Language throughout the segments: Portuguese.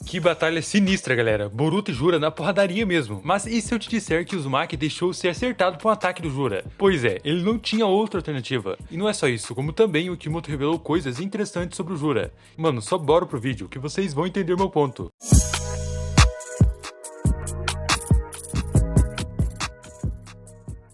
Que batalha sinistra, galera. Boruto e Jura na porradaria mesmo. Mas e se eu te disser que o Uzumaki deixou ser acertado por um ataque do Jura? Pois é, ele não tinha outra alternativa. E não é só isso, como também o Kimoto revelou coisas interessantes sobre o Jura. Mano, só bora pro vídeo que vocês vão entender meu ponto.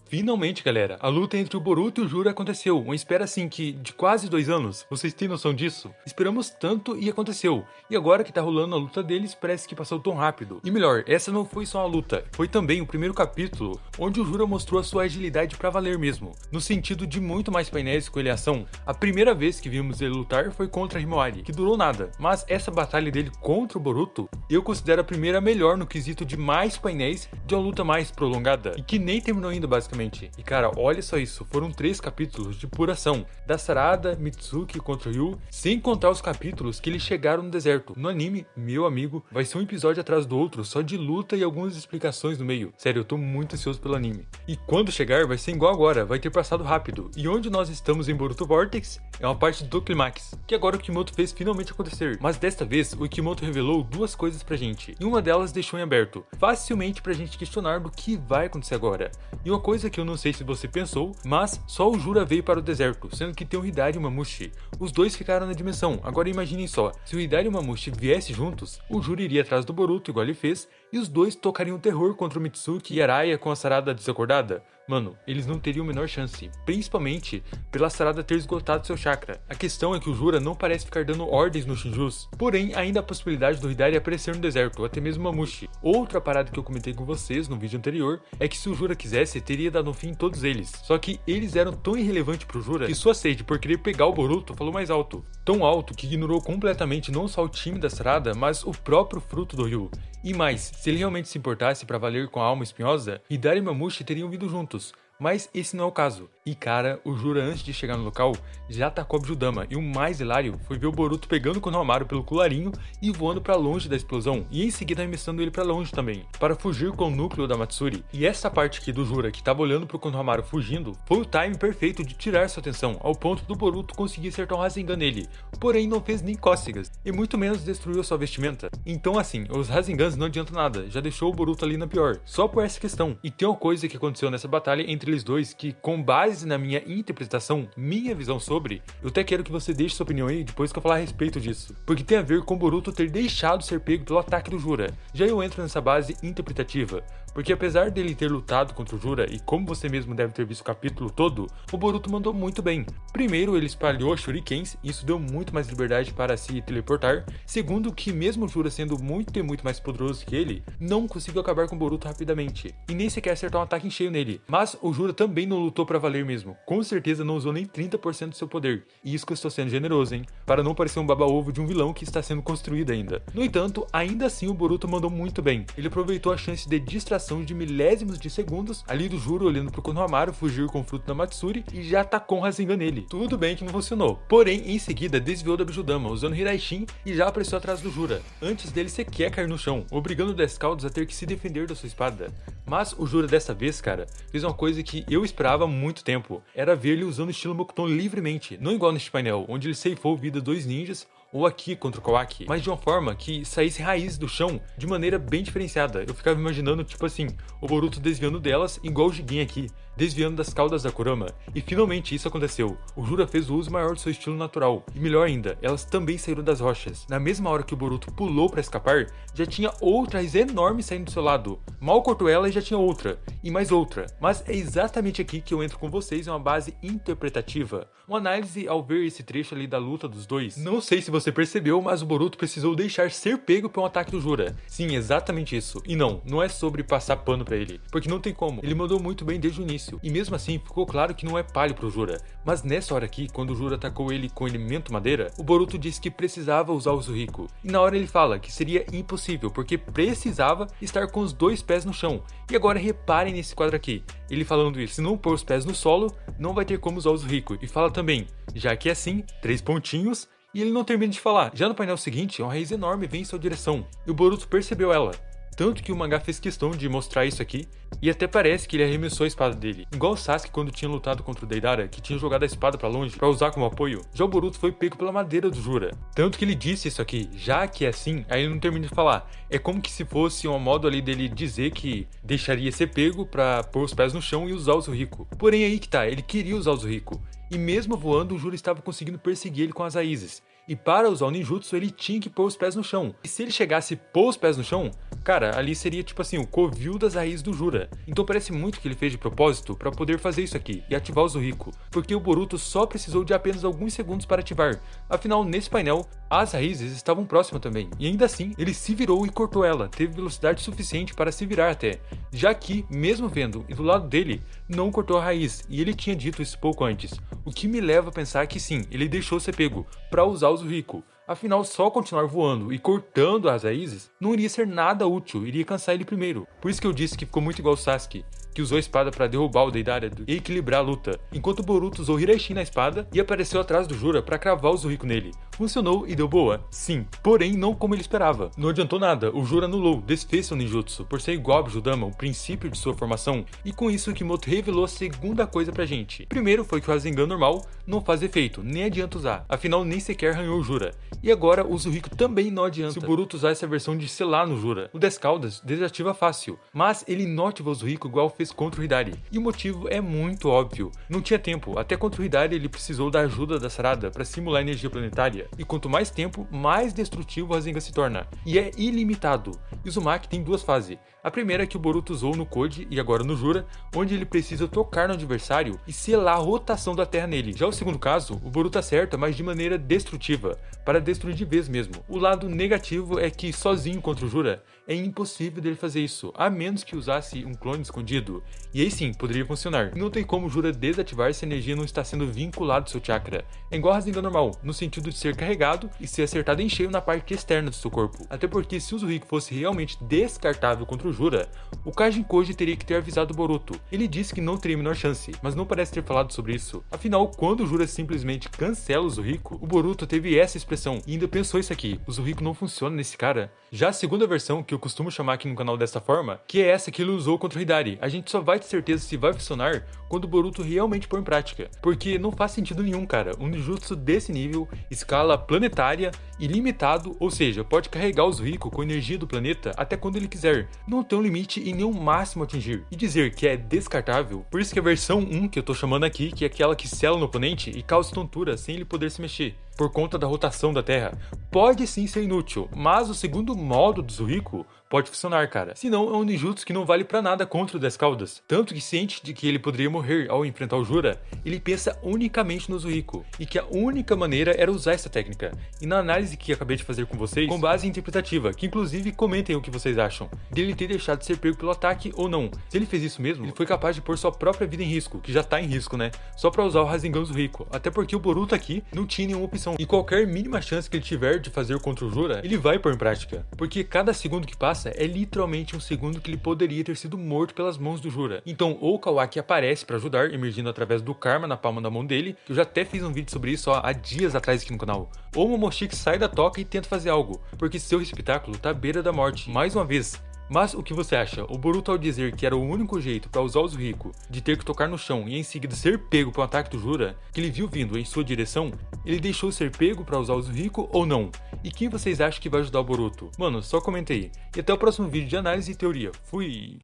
Finalmente, galera, a luta entre o Boruto e o Jura aconteceu, uma espera assim que de quase 2 anos, vocês têm noção disso? Esperamos tanto e aconteceu, e agora que tá rolando a luta deles parece que passou tão rápido. E melhor, essa não foi só uma luta, foi também o primeiro capítulo onde o Jura mostrou a sua agilidade pra valer mesmo, no sentido de muito mais painéis com ele em ação. A primeira vez que vimos ele lutar foi contra Himawari, que durou nada, mas essa batalha dele contra o Boruto, eu considero a primeira melhor no quesito de mais painéis de uma luta mais prolongada, e que nem terminou ainda basicamente. E cara, olha só isso, foram 3 capítulos de pura ação, da Sarada, Mitsuki contra Ryu, sem contar os capítulos que eles chegaram no deserto. No anime, meu amigo, vai ser um episódio atrás do outro, só de luta e algumas explicações no meio. Sério, eu tô muito ansioso pelo anime. E quando chegar, vai ser igual agora, vai ter passado rápido. E onde nós estamos em Boruto Vortex, é uma parte do Climax, que agora o Kimoto fez finalmente acontecer. Mas desta vez, o Kimoto revelou 2 coisas pra gente, e uma delas deixou em aberto, facilmente pra gente questionar do que vai acontecer agora. E uma coisa que eu não sei se você pensou, mas só o Jura veio para o deserto, sendo que tem o Hidari e o Mamushi. Os dois ficaram na dimensão, agora imaginem só, se o Hidari e o Mamushi viessem juntos, o Jura iria atrás do Boruto igual ele fez, e os dois tocariam terror contra o Mitsuki e Araya com a Sarada desacordada. Mano, eles não teriam a menor chance, principalmente pela Sarada ter esgotado seu chakra. A questão é que o Jura não parece ficar dando ordens no Shinjus, porém ainda há a possibilidade do Hidari aparecer no deserto, ou até mesmo Mamushi. Outra parada que eu comentei com vocês no vídeo anterior é que se o Jura quisesse, teria dado um fim em todos eles. Só que eles eram tão irrelevantes pro Jura que sua sede por querer pegar o Boruto falou mais alto. Tão alto que ignorou completamente não só o time da Sarada, mas o próprio fruto do Ryu. E mais, se ele realmente se importasse pra valer com a alma espinhosa, Hidari e Mamushi teriam vindo juntos. Mas esse não é o caso. E cara, o Jura antes de chegar no local já atacou Abjudama, e o mais hilário foi ver o Boruto pegando o Konohamaru pelo colarinho e voando pra longe da explosão, e em seguida arremessando ele pra longe também, para fugir com o núcleo da Matsuri. E essa parte aqui do Jura que tava olhando pro Konohamaru fugindo, foi o time perfeito de tirar sua atenção, ao ponto do Boruto conseguir acertar um Rasengan nele, porém não fez nem cócegas, e muito menos destruiu sua vestimenta. Então assim, os Rasengans não adiantam nada, já deixou o Boruto ali na pior, só por essa questão. E tem uma coisa que aconteceu nessa batalha entre eles dois que, com base na minha interpretação, minha visão sobre, eu até quero que você deixe sua opinião aí depois que eu falar a respeito disso, porque tem a ver com Boruto ter deixado ser pego pelo ataque do Jura. Já eu entro nessa base interpretativa, porque apesar dele ter lutado contra o Jura, e como você mesmo deve ter visto o capítulo todo, o Boruto mandou muito bem. Primeiro, ele espalhou shurikens, e isso deu muito mais liberdade para se teleportar. Segundo, que mesmo o Jura sendo muito mais poderoso que ele, não conseguiu acabar com o Boruto rapidamente, e nem sequer acertar um ataque em cheio nele. Mas o Jura também não lutou pra valer mesmo, com certeza não usou nem 30% do seu poder, e isso que eu estou sendo generoso, hein, para não parecer um baba-ovo de um vilão que está sendo construído ainda. No entanto, ainda assim o Boruto mandou muito bem, ele aproveitou a chance de distração de milésimos de segundos, ali do Juro olhando pro Konohamaru fugir com o fruto da Matsuri, e já atacou um Rasengan nele. Tudo bem que não funcionou, porém em seguida desviou da Abjudama, usando Hiraishin, e já apareceu atrás do Jura, antes dele sequer cair no chão, obrigando o Descaldos a ter que se defender da sua espada. Mas o Jura dessa vez, cara, fez uma coisa que eu esperava há muito tempo, era ver ele usando o estilo Mokuton livremente, não igual neste painel, onde ele ceifou vida 2 ninjas, ou aqui contra o Kawaki, mas de uma forma que saísse raiz do chão de maneira bem diferenciada. Eu ficava imaginando, tipo assim, o Boruto desviando delas, igual o Jigen aqui, desviando das caudas da Kurama. E finalmente isso aconteceu. O Jura fez o uso maior do seu estilo natural. E melhor ainda, elas também saíram das rochas. Na mesma hora que o Boruto pulou para escapar, já tinha outra raiz enorme saindo do seu lado. Mal cortou ela e já tinha outra. E mais outra. Mas é exatamente aqui que eu entro com vocês em uma base interpretativa. Uma análise ao ver esse trecho ali da luta dos dois. Não sei se você percebeu, mas o Boruto precisou deixar ser pego por um ataque do Jura. Sim, exatamente isso. E não é sobre passar pano pra ele, porque não tem como. Ele mandou muito bem desde o início. E mesmo assim, ficou claro que não é palho pro Jura. Mas nessa hora aqui, quando o Jura atacou ele com o elemento madeira, o Boruto disse que precisava usar o Zuhiko. E na hora ele fala que seria impossível, porque precisava estar com os 2 pés no chão. E agora reparem nesse quadro aqui. Ele falando isso, se não pôr os pés no solo, não vai ter como usar o Zuhiko. E fala também, já que é assim, 3 pontinhos, e ele não termina de falar. Já no painel seguinte, uma raiz enorme vem em sua direção, e o Boruto percebeu ela. Tanto que o mangá fez questão de mostrar isso aqui, e até parece que ele arremessou a espada dele. Igual o Sasuke quando tinha lutado contra o Deidara, que tinha jogado a espada pra longe pra usar como apoio. Já o Boruto foi pego pela madeira do Jura. Tanto que ele disse isso aqui, já que é assim, aí ele não termina de falar. É como que se fosse um modo ali dele dizer que deixaria ser pego pra pôr os pés no chão e usar o Zuhiko. Porém aí que tá, ele queria usar o Zuhiko. E mesmo voando, o Jura estava conseguindo perseguir ele com as raízes. E para usar o ninjutsu, ele tinha que pôr os pés no chão. E se ele chegasse a pôr os pés no chão, cara, ali seria tipo assim, o covil das raízes do Jura. Então parece muito que ele fez de propósito para poder fazer isso aqui e ativar o Zuhiko. Porque o Boruto só precisou de apenas alguns segundos para ativar. Afinal, nesse painel, as raízes estavam próximas também. E ainda assim, ele se virou e cortou ela. Teve velocidade suficiente para se virar até. Já que, mesmo vendo do lado dele, não cortou a raiz. E ele tinha dito isso pouco antes. O que me leva a pensar que sim, ele deixou ser pego para usar o Zuhiko. Afinal, só continuar voando e cortando as raízes não iria ser nada útil, iria cansar ele primeiro. Por isso que eu disse que ficou muito igual o Sasuke, que usou a espada para derrubar o Deidara e equilibrar a luta, enquanto o Boruto usou Hiraishin na espada e apareceu atrás do Jura para cravar o Zuhiko nele. Funcionou e deu boa? Sim, porém não como ele esperava. Não adiantou nada, o Jura anulou, desfez seu ninjutsu, por ser igual a Bijudama, o princípio de sua formação, e com isso o Kimoto revelou a segunda coisa pra gente. Primeiro foi que o Rasengan normal não faz efeito, nem adianta usar, afinal nem sequer arranhou o Jura. E agora o Zuhiko também não adianta se o Boruto usar essa versão de selar no Jura. O 10 Caudas desativa fácil, mas ele não ativou o Zuhiko igual fez contra o Hidari. E o motivo é muito óbvio. Não tinha tempo, até contra o Hidari ele precisou da ajuda da Sarada para simular energia planetária. E quanto mais tempo, mais destrutivo o Rasengan se torna. E é ilimitado. E o Uzumaki tem duas fases. A primeira é que o Boruto usou no Code e agora no Jura, onde ele precisa tocar no adversário e selar a rotação da Terra nele. Já o segundo caso, o Boruto acerta, mas de maneira destrutiva, para destruir de vez mesmo. O lado negativo é que sozinho contra o Jura, é impossível dele fazer isso, a menos que usasse um clone escondido. E aí sim, poderia funcionar. Não tem como o Jura desativar se a energia não está sendo vinculada ao seu chakra. É igual a Rasengan normal, no sentido de ser carregado e ser acertado em cheio na parte externa do seu corpo. Até porque se o Zuhiko fosse realmente descartável contra o Jura, o Kajin Koji teria que ter avisado o Boruto. Ele disse que não teria a menor chance, mas não parece ter falado sobre isso. Afinal, quando o Jura simplesmente cancela o Zuhiko, o Boruto teve essa expressão e ainda pensou isso aqui: o Zuhiko não funciona nesse cara. Já a segunda versão, que eu costumo chamar aqui no canal dessa forma, que é essa que ele usou contra o Hidari, a gente só vai ter certeza se vai funcionar quando o Boruto realmente pôr em prática. Porque não faz sentido nenhum, cara. Um ninjutsu desse nível, escala planetária, ilimitado, ou seja, pode carregar o Zuhiko com energia do planeta até quando ele quiser. Não tem um limite e nem um máximo a atingir. E dizer que é descartável, por isso que a versão 1 que eu tô chamando aqui, que é aquela que sela no oponente e causa tontura sem ele poder se mexer, por conta da rotação da Terra, pode sim ser inútil, mas o segundo modo do Zuhiko pode funcionar, cara. Senão é um ninjutsu que não vale pra nada contra o 10 Caudas. Tanto que ciente de que ele poderia morrer ao enfrentar o Jura, ele pensa unicamente no Zuhiko, e que a única maneira era usar essa técnica. E na análise que acabei de fazer com vocês, com base interpretativa, que inclusive comentem o que vocês acham, dele ter deixado de ser pego pelo ataque ou não. Se ele fez isso mesmo, ele foi capaz de pôr sua própria vida em risco, que já tá em risco, né? Só pra usar o Rasengan Zuhiko. Até porque o Boruto aqui não tinha nenhuma opção. E qualquer mínima chance que ele tiver de fazer contra o Jura, ele vai pôr em prática. Porque cada segundo que passa é literalmente um segundo que ele poderia ter sido morto pelas mãos do Jura. Então, ou o Kawaki aparece pra ajudar, emergindo através do Karma na palma da mão dele, que eu já até fiz um vídeo sobre isso há dias atrás aqui no canal. Ou o Momoshiki sai da toca e tenta fazer algo, porque seu espetáculo tá à beira da morte. Mais uma vez. Mas o que você acha? O Boruto, ao dizer que era o único jeito para usar o Zuhiko, de ter que tocar no chão e em seguida ser pego por um ataque do Jura, que ele viu vindo em sua direção, ele deixou ser pego para usar o Zuhiko ou não? E quem vocês acham que vai ajudar o Boruto? Mano, só comenta aí. E até o próximo vídeo de análise e teoria. Fui!